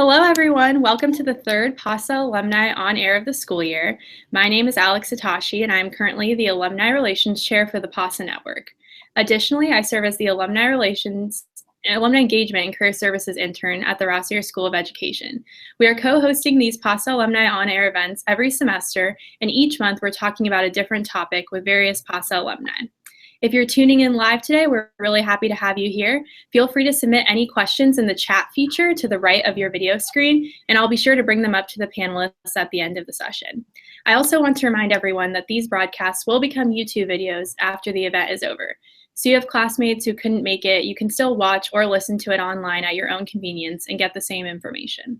Hello, everyone. Welcome to the third PASA Alumni on air of the school year. My name is Alex Satoshi, and I am currently the Alumni Relations Chair for the PASA Network. Additionally, I serve as the Alumni Engagement and Career Services Intern at the Rossier School of Education. We are co-hosting these PASA Alumni on-air events every semester, and each month we're talking about a different topic with various PASA alumni. If you're tuning in live today, we're really happy to have you here. Feel free to submit any questions in the chat feature to the right of your video screen, and I'll be sure to bring them up to the panelists at the end of the session. I also want to remind everyone that these broadcasts will become YouTube videos after the event is over. So you have classmates who couldn't make it, you can still watch or listen to it online at your own convenience and get the same information.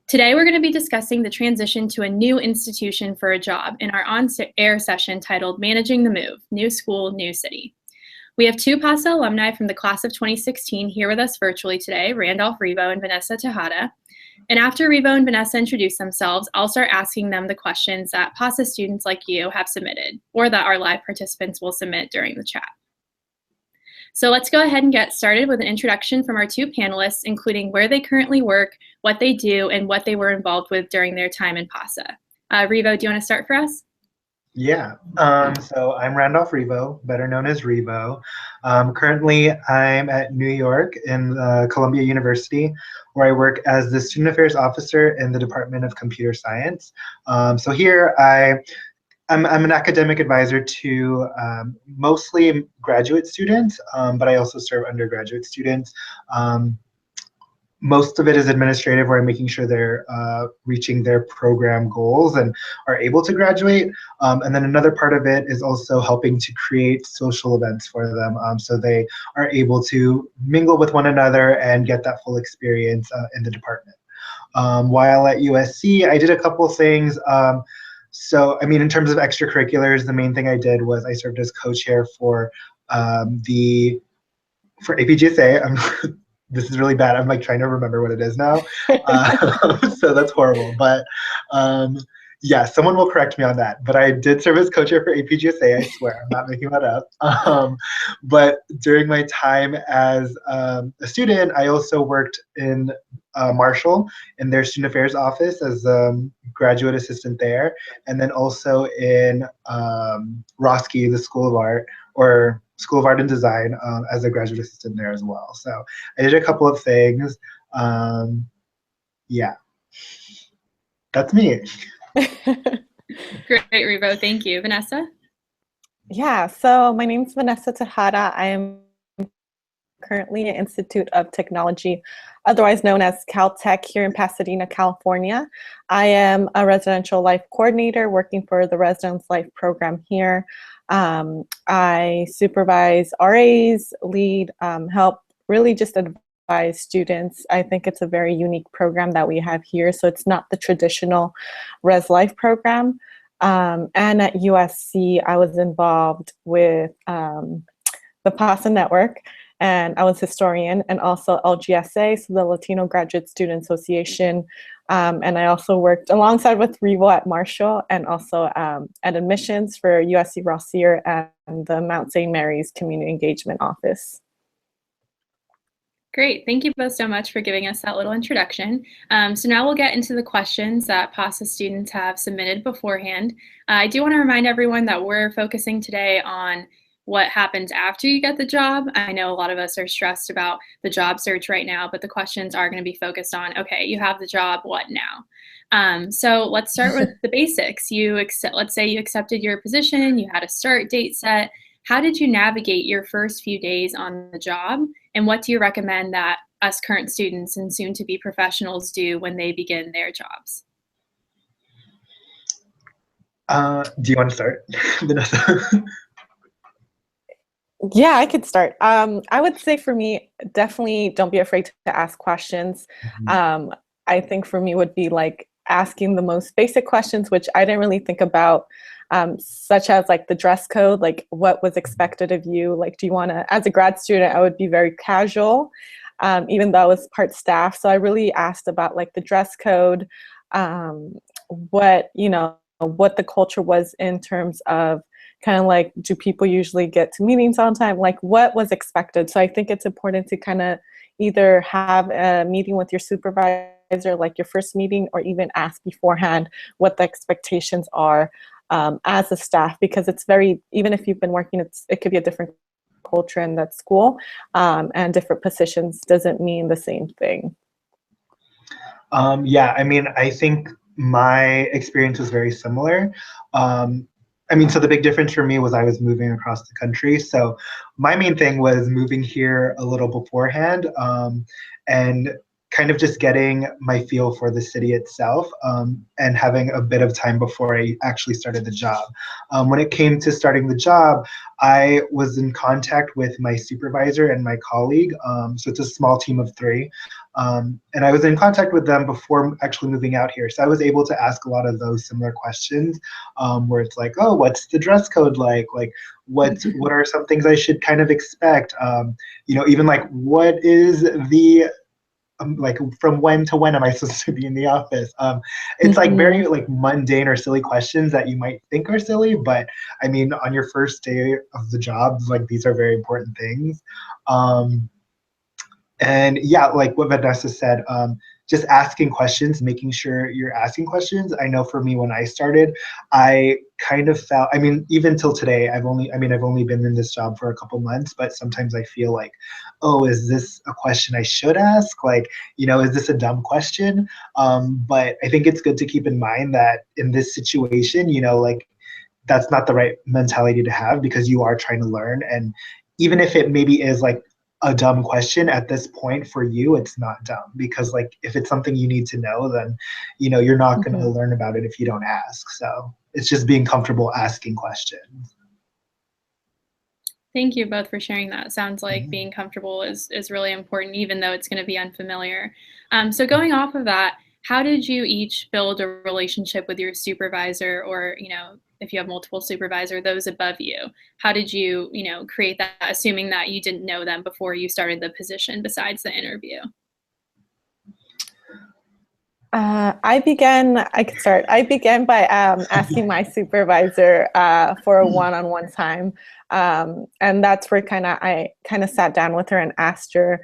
Today, we're going to be discussing the transition to a new institution for a job in our on-air session titled Managing the Move, New School, New City. We have two PASA alumni from the class of 2016 here with us virtually today, Randolph, Rivo, and Vanessa Tejada. And after Rivo and Vanessa introduce themselves, I'll start asking them the questions that PASA students like you have submitted, or that our live participants will submit during the chat. So let's go ahead and get started with an introduction from our two panelists, including where they currently work, what they do, and what they were involved with during their time in PASA. Rivo, do you want to start for us? Yeah, so I'm Randolph Rivo, better known as Rivo. Currently, I'm at New York in Columbia University, where I work as the Student Affairs Officer in the Department of Computer Science. So here I'm an academic advisor to mostly graduate students, but I also serve undergraduate students. Most of it is administrative, where I'm making sure they're reaching their program goals and are able to graduate. And then another part of it is also helping to create social events for them, so they are able to mingle with one another and get that full experience in the department. While at USC, I did a couple things. So, I mean, in terms of extracurriculars, the main thing I did was I served as co-chair for APGSA. This is really bad. I'm like trying to remember what it is now. So that's horrible. But yeah, someone will correct me on that. But I did serve as co-chair for APGSA, I swear. I'm not making that up. But during my time as a student, I also worked in Marshall in their student affairs office as a graduate assistant there. And then also in Roski, the School of Art, or School of Art and Design, as a graduate assistant there as well. So I did a couple of things. Yeah, that's me. Great, Rivo. Thank you. Vanessa? Yeah, so my name is Vanessa Tejada. I am currently at Institute of Technology, otherwise known as Caltech, here in Pasadena, California. I am a residential life coordinator working for the Residence Life program here. I supervise RAs, lead, help, really just advise students. I think it's a very unique program that we have here, so it's not the traditional Res Life program. And at USC, I was involved with the PASA Network, and I was historian, and also LGSA, so the Latino Graduate Student Association. And I also worked alongside with Rivo at Marshall, and also at admissions for USC Rossier and the Mount St. Mary's Community Engagement Office. Great. Thank you both so much for giving us that little introduction. So now we'll get into the questions that PASA students have submitted beforehand. I do want to remind everyone that we're focusing today on what happens after you get the job. I know a lot of us are stressed about the job search right now, but the questions are going to be focused on, okay, you have the job, what now? So let's start with the basics. Let's say you accepted your position, you had a start date set. How did you navigate your first few days on the job? And what do you recommend that us current students and soon-to-be professionals do when they begin their jobs? Do you want to start, Vanessa? Yeah, I could start. I would say for me, definitely don't be afraid to ask questions. I think for me would be like asking the most basic questions, which I didn't really think about, such as like the dress code, like what was expected of you. Like, do you want to, as a grad student, I would be very casual, even though I was part staff. So I really asked about like the dress code, what the culture was in terms of kind of like, do people usually get to meetings on time? Like what was expected? So I think it's important to kind of, either have a meeting with your supervisor, like your first meeting, or even ask beforehand what the expectations are as a staff, because it's very, even if you've been working, it could be a different culture in that school, and different positions doesn't mean the same thing. Yeah, I mean, I think my experience was very similar. I mean, so the big difference for me was I was moving across the country. So my main thing was moving here a little beforehand, and kind of just getting my feel for the city itself, and having a bit of time before I actually started the job. When it came to starting the job, I was in contact with my supervisor and my colleague. So it's a small team of 3. And I was in contact with them before actually moving out here. So I was able to ask a lot of those similar questions, where it's like, oh, what's the dress code like? Like, what are some things I should kind of expect? Even like, what is the like, from when to when am I supposed to be in the office? It's like very like mundane or silly questions that you might think are silly, but I mean, on your first day of the job, like, these are very important things. And yeah, like what Vanessa said, just asking questions, making sure you're asking questions. I know for me, when I started, I kind of felt, I mean, even till today, I've only been in this job for a couple months, but sometimes I feel like, oh, is this a question I should ask? Like, is this a dumb question? But I think it's good to keep in mind that in this situation, like, that's not the right mentality to have, because you are trying to learn. And even if it maybe is like a dumb question at this point for you, it's not dumb, because like, if it's something you need to know, then you're not going to learn about it if you don't ask. So it's just being comfortable asking questions. Thank you both for sharing that. It sounds like being comfortable is really important, even though it's going to be unfamiliar. So going off of that, how did you each build a relationship with your supervisor, or, if you have multiple supervisors, those above you? How did you, create that, assuming that you didn't know them before you started the position besides the interview? I could start. I began by asking my supervisor for a one-on-one time. And that's where I kind of sat down with her and asked her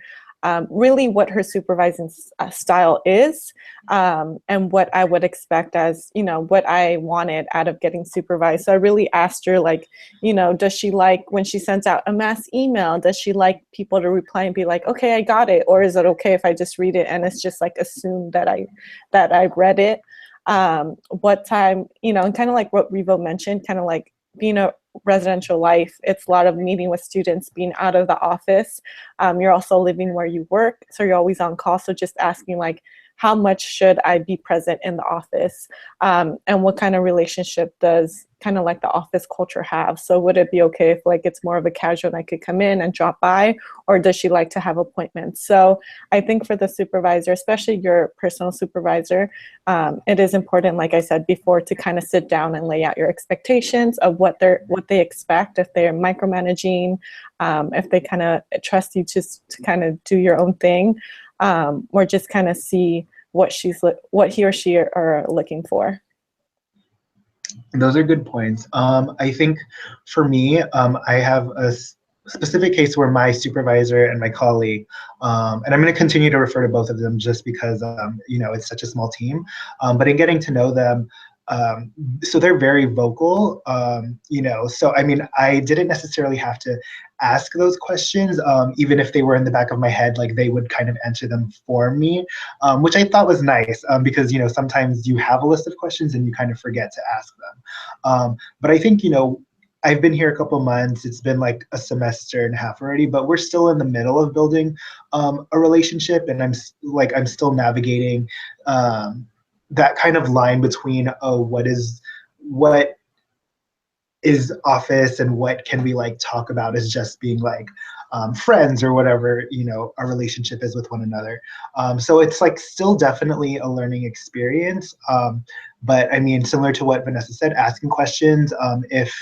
really what her supervising style is, and what I would expect as, what I wanted out of getting supervised. So I really asked her, like, does she like when she sends out a mass email, does she like people to reply and be like, okay, I got it? Or is it okay if I just read it and it's just like assumed that I read it? What time, and kind of like what Rivo mentioned, kind of like being a residential life, it's a lot of meeting with students, being out of the office. You're also living where you work, so you're always on call. So just asking, like, how much should I be present in the office? And what kind of relationship does kind of like the office culture have? So would it be okay if like it's more of a casual and I could come in and drop by, or does she like to have appointments? So I think for the supervisor, especially your personal supervisor, it is important, like I said before, to kind of sit down and lay out your expectations of what they expect, if they're micromanaging, if they kind of trust you just to kind of do your own thing, or just kind of see what he or she are looking for. Those are good points. I think for me, I have a specific case where my supervisor and my colleague, and I'm going to continue to refer to both of them just because, it's such a small team, but in getting to know them, so they're very vocal, so I mean, I didn't necessarily have to ask those questions, even if they were in the back of my head, like they would kind of answer them for me, which I thought was nice, because, sometimes you have a list of questions and you kind of forget to ask them. But I think, I've been here a couple months. It's been like a semester and a half already, but we're still in the middle of building a relationship, and I'm still navigating that kind of line between, what is office and what can we like talk about as just being like friends or whatever our relationship is with one another. So it's like still definitely a learning experience, but I mean, similar to what Vanessa said, asking questions, if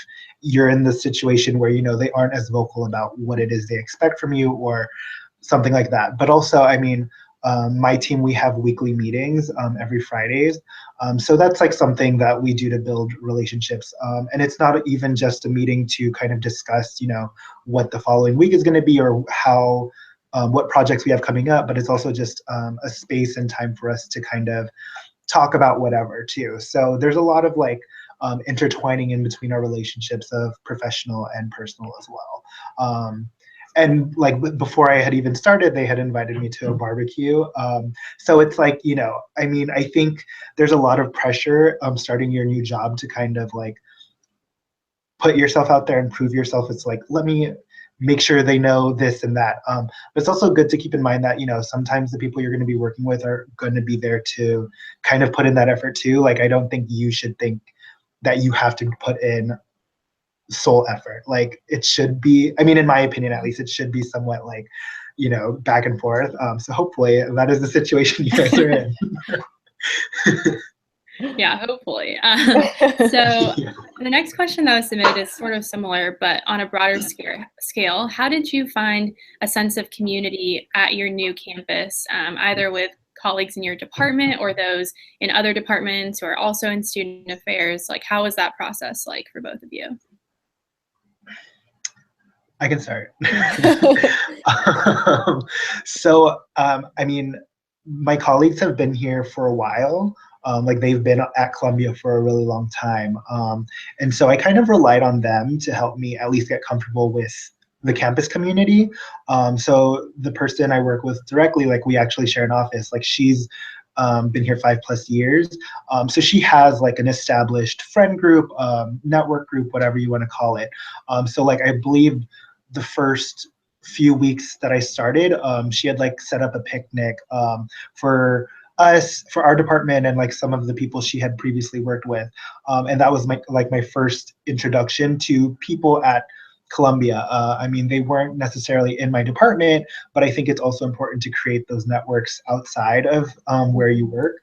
you're in the situation where they aren't as vocal about what it is they expect from you or something like that. But also, I mean, my team, we have weekly meetings every Fridays. So that's like something that we do to build relationships. And it's not even just a meeting to kind of discuss, what the following week is going to be or how what projects we have coming up, but it's also just a space and time for us to kind of talk about whatever too. So there's a lot of like intertwining in between our relationships of professional and personal as well. And like before I had even started, they had invited me to a barbecue. So it's like, you know, I mean, I think there's a lot of pressure starting your new job to kind of like put yourself out there and prove yourself. It's like, let me make sure they know this and that. But it's also good to keep in mind that, you know, sometimes the people you're going to be working with are going to be there to kind of put in that effort too. Like, I don't think you should think that you have to put in sole effort. Like, it should be, I mean, in my opinion, at least, it should be somewhat like, you know, back and forth. So hopefully that is the situation you guys are in. Yeah, hopefully. So Yeah. the next question that was submitted is sort of similar, but on a broader scale. How did you find a sense of community at your new campus, either with colleagues in your department or those in other departments who are also in student affairs? Like, how was that process like for both of you? I can start. I mean, my colleagues have been here for a while. Like, they've been at Columbia for a really long time. And so I kind of relied on them to help me at least get comfortable with the campus community. So the person I work with directly, like, we actually share an office. Like, she's been here 5+ years. So she has like an established friend group, network group, whatever you want to call it. So like, I believe the first few weeks that I started, she had like set up a picnic for us, for our department, and like some of the people she had previously worked with. And that was my first introduction to people at Columbia. I mean, they weren't necessarily in my department, but I think it's also important to create those networks outside of where you work.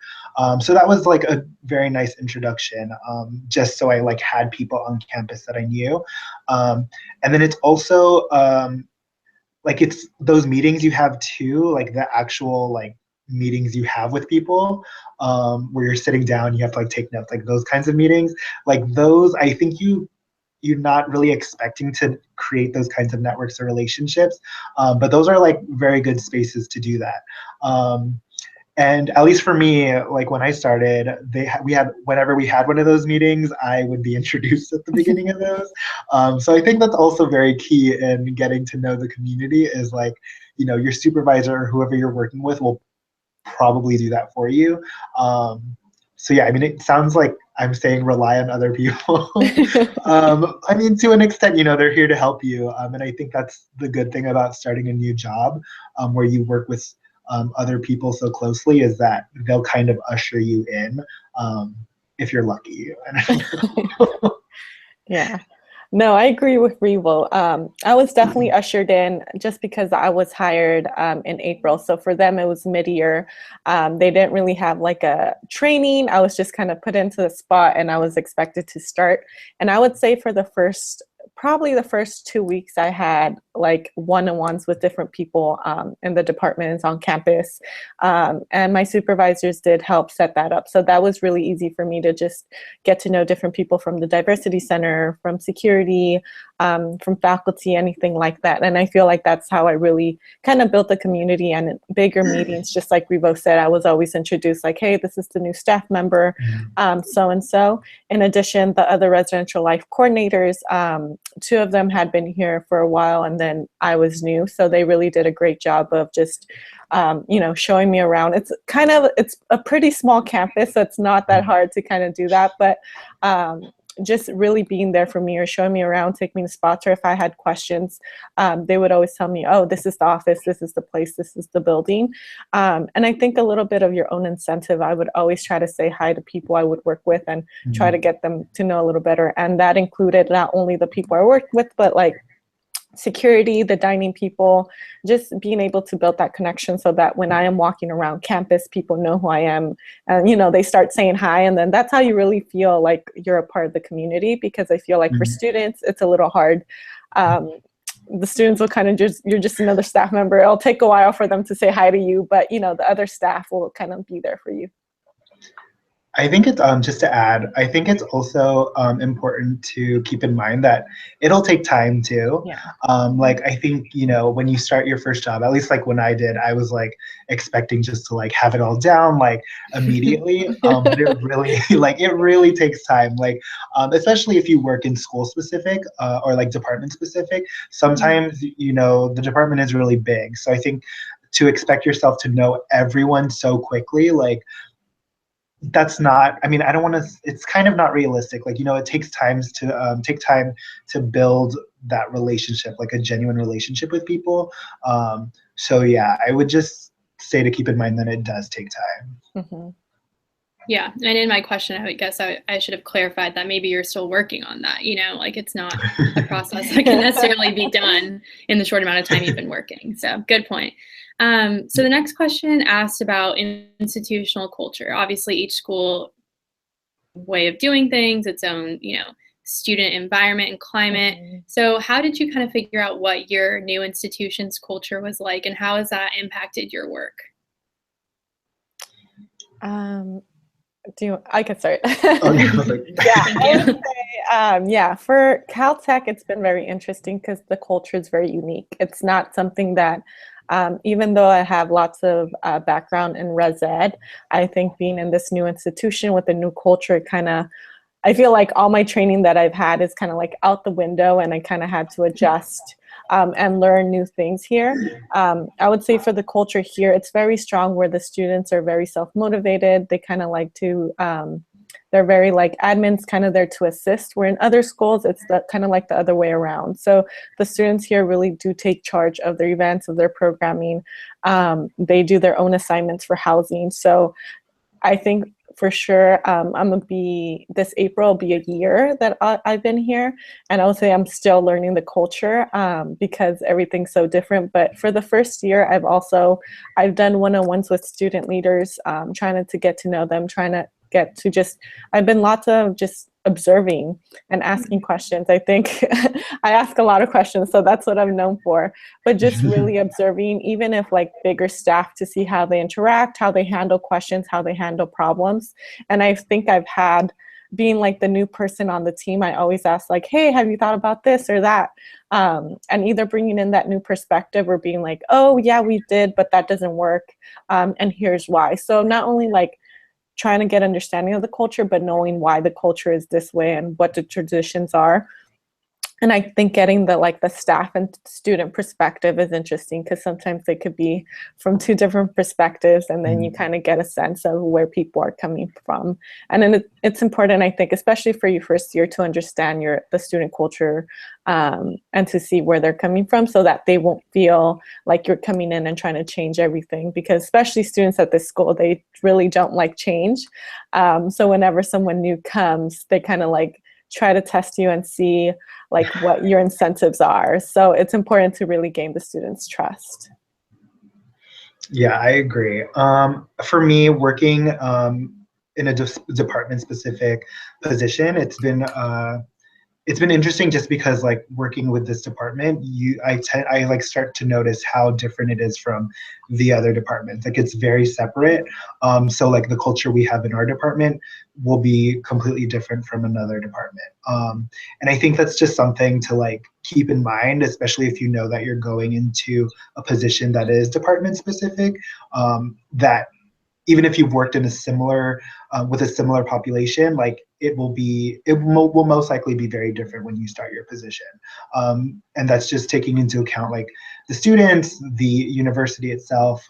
So that was like a very nice introduction, just so I like had people on campus that I knew. And then it's also like, it's those meetings you have too, like the actual like meetings you have with people, where you're sitting down, you have to like take notes, like those kinds of meetings. Like those, I think you're not really expecting to create those kinds of networks or relationships, but those are like very good spaces to do that. And at least for me, like when I started, whenever we had one of those meetings, I would be introduced at the beginning of those. So I think that's also very key in getting to know the community, is like, you know, your supervisor or whoever you're working with will probably do that for you. So yeah, I mean, it sounds like I'm saying rely on other people. I mean, to an extent, you know, they're here to help you. And I think that's the good thing about starting a new job, where you work with other people so closely, is that they'll kind of usher you in, if you're lucky. Yeah. No, I agree with Rivo. I was definitely ushered in just because I was hired in April. So for them, it was mid-year. They didn't really have like a training. I was just kind of put into the spot and I was expected to start. And I would say for probably the first 2 weeks, I had like one-on-ones with different people in the departments on campus. And my supervisors did help set that up. So that was really easy for me to just get to know different people from the diversity center, from security, from faculty, anything like that. And I feel like that's how I really kind of built the community. And in bigger meetings, just like Rivo said, I was always introduced like, hey, this is the new staff member, so-and-so. In addition, the other residential life coordinators, 2 of them had been here for a while, and then I was new. So they really did a great job of just, you know, showing me around. It's a pretty small campus, so it's not that hard to kind of do that. But just really being there for me or showing me around, taking me to spots, or if I had questions, they would always tell me, oh, this is the office, this is the place, this is the building. And I think a little bit of your own incentive, I would always try to say hi to people I would work with and try to get them to know a little better. And that included not only the people I worked with, but like security, the dining people, just being able to build that connection so that when I am walking around campus, people know who I am, and, you know, they start saying hi. And then that's how you really feel like you're a part of the community, because I feel like for students, it's a little hard. The students will kind of you're just another staff member. It'll take a while for them to say hi to you, but, you know, the other staff will kind of be there for you. I think it's just to add, I think it's also important to keep in mind that it'll take time too. Yeah. Like I think, when you start your first job, at least like when I did, I was like expecting just to like have it all down like immediately. But it really like it really takes time. Like especially if you work in school specific or like department specific, sometimes the department is really big. So I think to expect yourself to know everyone so quickly, like that's not, I mean, I don't want to, it's kind of not realistic. Like, it takes take time to build that relationship, like a genuine relationship with people. So yeah, I would just say to keep in mind that it does take time. Mm-hmm. Yeah, and in my question, I guess I should have clarified that maybe you're still working on that, like it's not a process that can necessarily be done in the short amount of time you've been working. So good point. So the next question asked about institutional culture. Obviously, each school way of doing things, its own, student environment and climate. Mm-hmm. So how did you kind of figure out what your new institution's culture was like, and how has that impacted your work? I can start. Oh, no, I would say, for Caltech, it's been very interesting because the culture is very unique. It's not something that, even though I have lots of background in res ed, I think being in this new institution with a new culture I feel like all my training that I've had is kind of like out the window, and I kind of had to adjust and learn new things here. I would say for the culture here, it's very strong where the students are very self-motivated. They kind of like to, they're very like admins kind of there to assist, where in other schools, it's kind of like the other way around. So the students here really do take charge of their events, of their programming. They do their own assignments for housing. So I think for sure, this April will be a year that I've been here, and I would say I'm still learning the culture because everything's so different. But for the first year, I've done one-on-ones with student leaders, trying to get to know them, I've been lots of just observing and asking questions. I think I ask a lot of questions, so that's what I'm known for. But just really observing, even if like bigger staff, to see how they interact, how they handle questions, how they handle problems. And I think being like the new person on the team, I always ask like, hey, have you thought about this or that? And either bringing in that new perspective or being like, oh yeah, we did, but that doesn't work. And here's why. So not only like trying to get understanding of the culture, but knowing why the culture is this way and what the traditions are. And I think getting the staff and student perspective is interesting, because sometimes they could be from two different perspectives, and then you kind of get a sense of where people are coming from. And then it's important, I think, especially for your first year, to understand the student culture and to see where they're coming from, so that they won't feel like you're coming in and trying to change everything, because especially students at this school, they really don't like change. So whenever someone new comes, they kind of like try to test you and see like what your incentives are. So it's important to really gain the students' trust. Yeah, I agree. For me, working in a department specific position, it's been interesting, just because like working with this department, I like start to notice how different it is from the other departments. Like it's very separate. So like the culture we have in our department will be completely different from another department. And I think that's just something to like keep in mind, especially if you know that you're going into a position that is department specific, that even if you've worked in a similar with a similar population, like it will most likely be very different when you start your position. And that's just taking into account like the students, the university itself.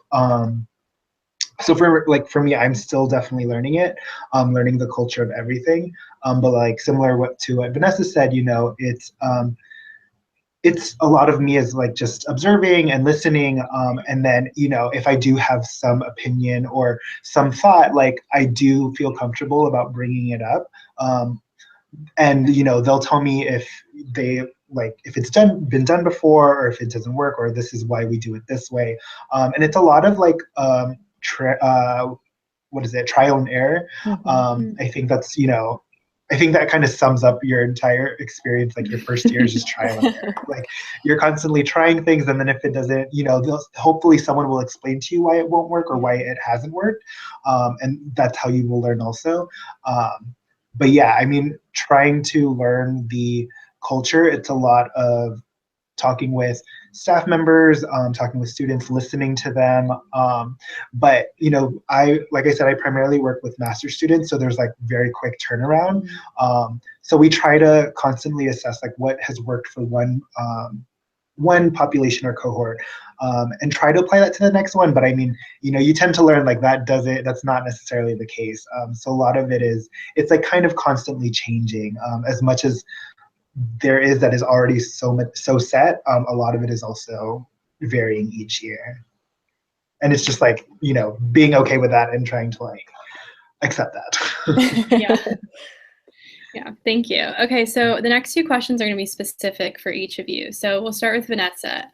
So for me, I'm still definitely learning it, learning the culture of everything. But like similar to what Vanessa said, it's a lot of me is like just observing and listening, and then if I do have some opinion or some thought, like I do feel comfortable about bringing it up, and they'll tell me if it's been done before, or if it doesn't work, or this is why we do it this way. And it's a lot of like trial and error. I think that's I think that kind of sums up your entire experience. Like your first year is just trial and error. Like you're constantly trying things, and then if it doesn't, hopefully someone will explain to you why it won't work or why it hasn't worked, and that's how you will learn also. But yeah, I mean, trying to learn the culture, it's a lot of talking with staff members, talking with students, listening to them. But like I said, I primarily work with master's students, so there's like very quick turnaround. So we try to constantly assess like what has worked for one population or cohort, and try to apply that to the next one. But I mean, you tend to learn like that's not necessarily the case. So a lot of it's like kind of constantly changing, as much as there is that is already so set. A lot of it is also varying each year, and it's just like being okay with that and trying to like accept that. Yeah. Yeah, thank you. Okay, so the next two questions are going to be specific for each of you. So we'll start with Vanessa.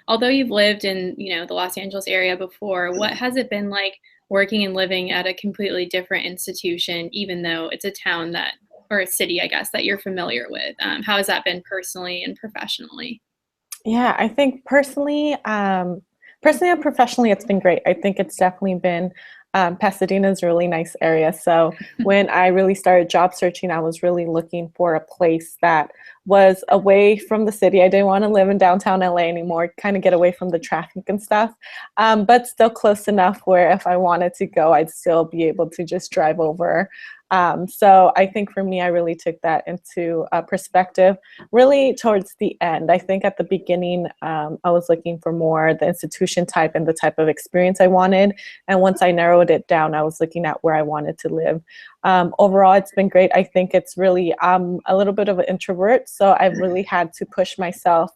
Although you've lived in the Los Angeles area before, what has it been like working and living at a completely different institution, even though it's a town or a city, I guess, that you're familiar with? How has that been personally and professionally? Yeah, I think personally and professionally, it's been great. I think it's definitely been Pasadena is a really nice area. So when I really started job searching, I was really looking for a place that was away from the city. I didn't want to live in downtown LA anymore, kind of get away from the traffic and stuff, but still close enough where if I wanted to go, I'd still be able to just drive over. So I think for me, I really took that into perspective really towards the end. I think at the beginning, I was looking for more the institution type and the type of experience I wanted. And once I narrowed it down, I was looking at where I wanted to live. Overall, it's been great. I think it's really, I'm a little bit of an introvert, so I've really had to push myself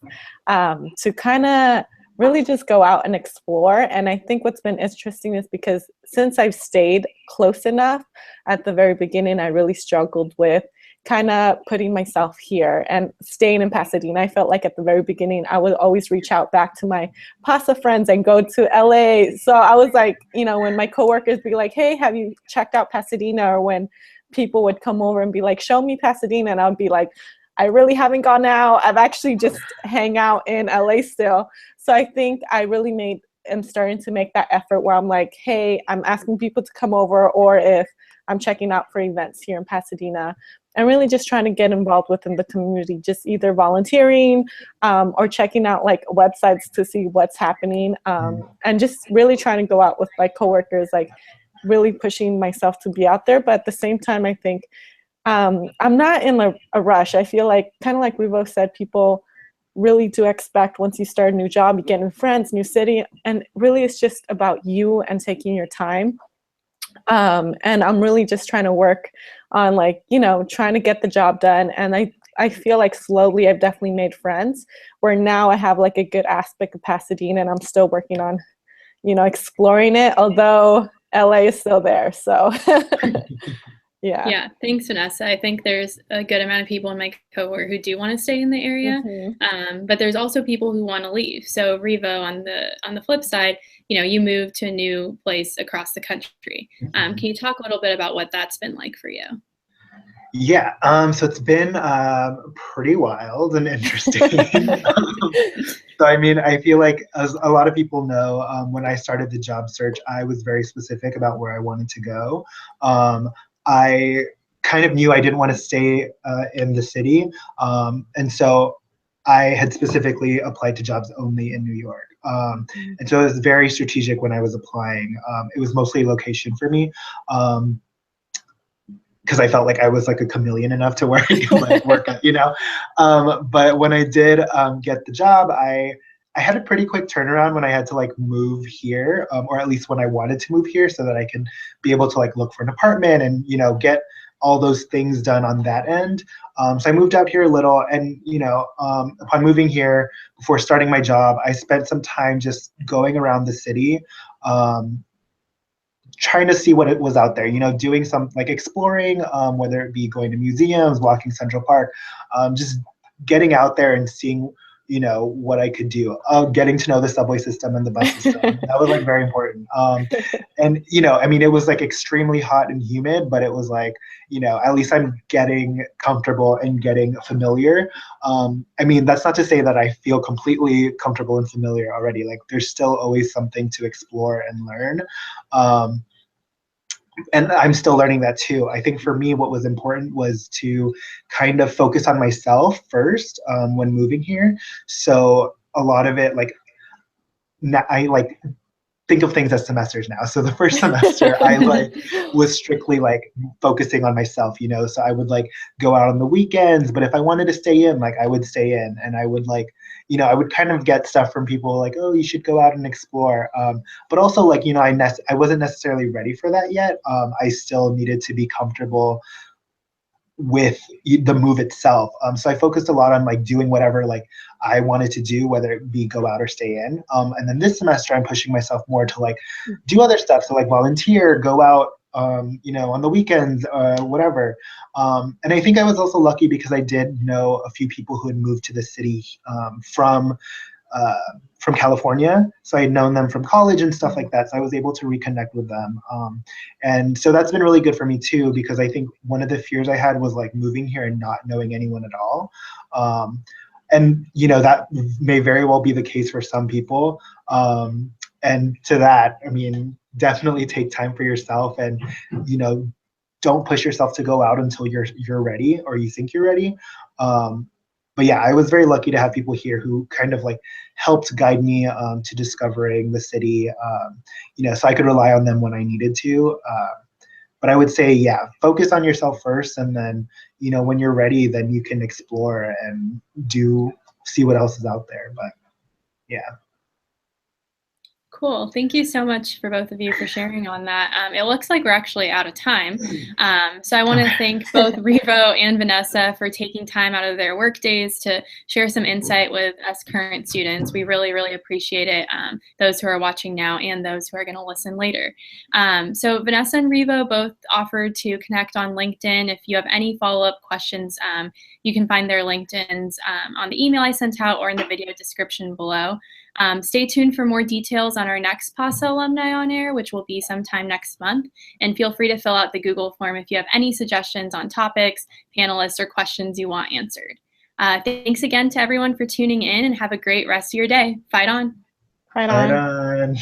to kind of really just go out and explore. And I think what's been interesting is because since I've stayed close enough at the very beginning, I really struggled with kind of putting myself here and staying in Pasadena. I felt like at the very beginning, I would always reach out back to my PASA friends and go to LA. So I was like, when my coworkers be like, hey, have you checked out Pasadena? Or when people would come over and be like, show me Pasadena. And I would be like, I really haven't gone out. I've actually just hang out in LA still. So I think I really am starting to make that effort where I'm like, hey, I'm asking people to come over, or if I'm checking out for events here in Pasadena, I'm really just trying to get involved within the community, just either volunteering or checking out like websites to see what's happening, and just really trying to go out with my coworkers, like really pushing myself to be out there. But at the same time, I think I'm not in a rush. I feel like, kind of like Rivo said, people really do expect once you start a new job, you get new friends, new city, and really it's just about you and taking your time. And I'm really just trying to work on trying to get the job done. And I feel like slowly I've definitely made friends where now I have like a good aspect of Pasadena, and I'm still working on, exploring it, although LA is still there. So yeah. Yeah, thanks, Vanessa. I think there's a good amount of people in my cohort who do want to stay in the area, but there's also people who want to leave. So Rivo, on the flip side, you moved to a new place across the country. Can you talk a little bit about what that's been like for you? Yeah, so it's been pretty wild and interesting. So I mean, I feel like, as a lot of people know, when I started the job search, I was very specific about where I wanted to go. I kind of knew I didn't want to stay in the city, and so I had specifically applied to jobs only in New York. And so it was very strategic when I was applying. It was mostly location for me, because I felt like I was like a chameleon enough to where I could like work at, But when I did get the job, I had a pretty quick turnaround when I had to like move here, or at least when I wanted to move here, so that I can be able to like look for an apartment and get all those things done on that end. So I moved out here a little, and upon moving here, before starting my job, I spent some time just going around the city, trying to see what it was out there, doing some like exploring, whether it be going to museums, walking Central Park, just getting out there and seeing what I could do. Getting to know the subway system and the bus system. That was like very important. And I mean, it was like extremely hot and humid, but it was like, at least I'm getting comfortable and getting familiar. I mean, that's not to say that I feel completely comfortable and familiar already. Like there's still always something to explore and learn. And I'm still learning that too. I think for me, what was important was to kind of focus on myself first when moving here. So a lot of it, like, I like think of things as semesters now. So the first semester I like was strictly like focusing on myself, so I would like go out on the weekends, but if I wanted to stay in, like I would stay in, and I would like, I would kind of get stuff from people like, oh, you should go out and explore. But also like, I wasn't necessarily ready for that yet. I still needed to be comfortable with the move itself. So I focused a lot on like doing whatever like I wanted to do, whether it be go out or stay in. And then this semester I'm pushing myself more to like do other stuff. So like volunteer, go out, on the weekends, whatever. And I think I was also lucky because I did know a few people who had moved to the city from California. So I had known them from college and stuff like that. So I was able to reconnect with them. And so that's been really good for me too, because I think one of the fears I had was like moving here and not knowing anyone at all. And that may very well be the case for some people. And to that, I mean, definitely take time for yourself, and don't push yourself to go out until you're ready or you think you're ready. But yeah, I was very lucky to have people here who kind of like helped guide me to discovering the city, so I could rely on them when I needed to. But I would say, yeah, focus on yourself first, and then, when you're ready, then you can explore and see what else is out there. But yeah. Cool. Thank you so much for both of you for sharing on that. It looks like we're actually out of time. So I want to thank both Rivo and Vanessa for taking time out of their work days to share some insight with us current students. We really, really appreciate it, those who are watching now and those who are going to listen later. So Vanessa and Rivo both offered to connect on LinkedIn. If you have any follow-up questions, you can find their LinkedIns on the email I sent out or in the video description below. Stay tuned for more details on our next PASA Alumni on Air, which will be sometime next month. And feel free to fill out the Google form if you have any suggestions on topics, panelists, or questions you want answered. Thanks again to everyone for tuning in, and have a great rest of your day. Fight on. Fight on.